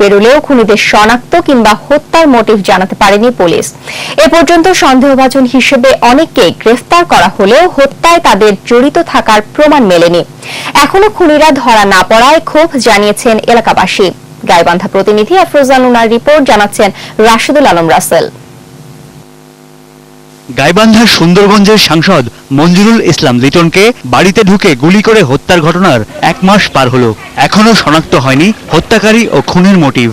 পেরোলেও খুনিদের শনাক্ত কিংবা হত্যার মোটিভ জানাতে পারেনি পুলিশ। এ পর্যন্ত সন্দেহভাজন হিসেবে অনেককে গ্রেফতার করা হলেও হত্যায় তাদের জড়িত থাকার প্রমাণ মেলেনি। এখনো খুনিরা ধরা না পড়ায় ক্ষোভ জানিয়েছেন এলাকাবাসী। গাইবান্ধা প্রতিনিধি আফরোজা নুনার রিপোর্ট, জানাচ্ছেন রাশেদুল আলম রাসেল। গাইবান্ধার সুন্দরগঞ্জের সাংসদ মঞ্জুরুল ইসলাম লিটনকে বাড়িতে ঢুকে গুলি করে হত্যার ঘটনার 1 মাস পার হলো, এখনো শনাক্ত হয়নি হত্যাকারী ও খুনের মোটিভ।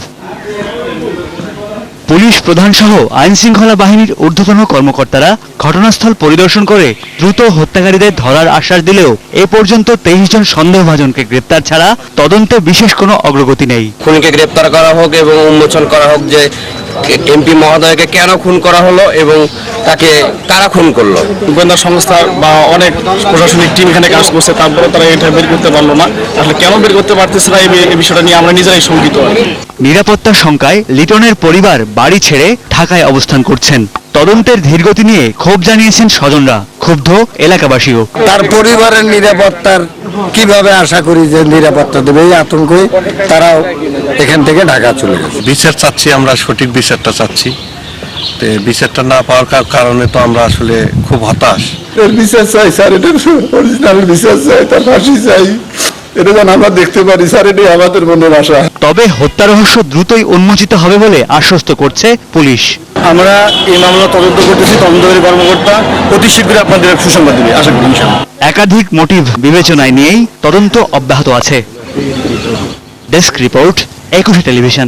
পুলিশ প্রধান সহ আইন শৃঙ্খলা বাহিনীর ঊর্ধ্বতন কর্মকর্তারা ঘটনাস্থল পরিদর্শন করে দ্রুত হত্যাকারীদের ধরার আশ্বাস দিলেও এ পর্যন্ত 23 জন সন্দেহভাজনকে গ্রেপ্তার ছাড়া তদন্তে বিশেষ কোনো অগ্রগতি নেই। খুনিকে গ্রেপ্তার করা হোক এবং উন্মোচন করা হোক যে এমপি মহোদয়কে কেন খুন করা হলো এবং তাকে কারা খুন করলো। গোয়েন্দা সংস্থা বা অনেক প্রশাসনিক টিম এখানে কাজ করছে, তারপরে তারা এটা বের করতে পারলো না। আসলে কেন বের করতে পারতেছে না, এই বিষয়টা নিয়ে আমরা নিজেরাই শঙ্কিত। নিরাপত্তার শঙ্কায় লিটনের পরিবার বাড়ি ছেড়ে ঢাকায় অবস্থান করছেন। তদন্তের ধীরগতি নিয়ে ক্ষোভ জানিয়েছেন স্বজনরা, ক্ষুব্ধ এলাকাবাসীও। তার পরিবারের নিরাপত্তার কিভাবে আশা করি যে নিরাপত্তা দেবে, এই আতঙ্কে তারাও এখান থেকে ঢাকা চলে গেছে। বিচার চাচ্ছি, আমরা সঠিক বিচারটা চাচ্ছি। বিচারটা না পাওয়ার কারণে তো আমরা আসলে খুব হতাশ। বিচার চাই স্যার, এটার অরিজিনাল বিচার চাই, তার ফাঁসি চাই, এটা যেন আমরা দেখতে পারি স্যার, এটাই আমাদের মনের আশা। তবে হত্যা রহস্য দ্রুতই উন্মোচিত হবে বলে আশ্বস্ত করছে পুলিশ। আমরা এই মামলা তদন্ত করতেছি, তদন্তকারী কর্মকর্তা অতি শীঘ্রই আপনাদের সুসংবাদ দেবে, আশা করি ইনশাআল্লাহ। একাধিক মোটিভ বিবেচনায় নিয়েই তদন্ত অব্যাহত আছে। Desk report, 21 television.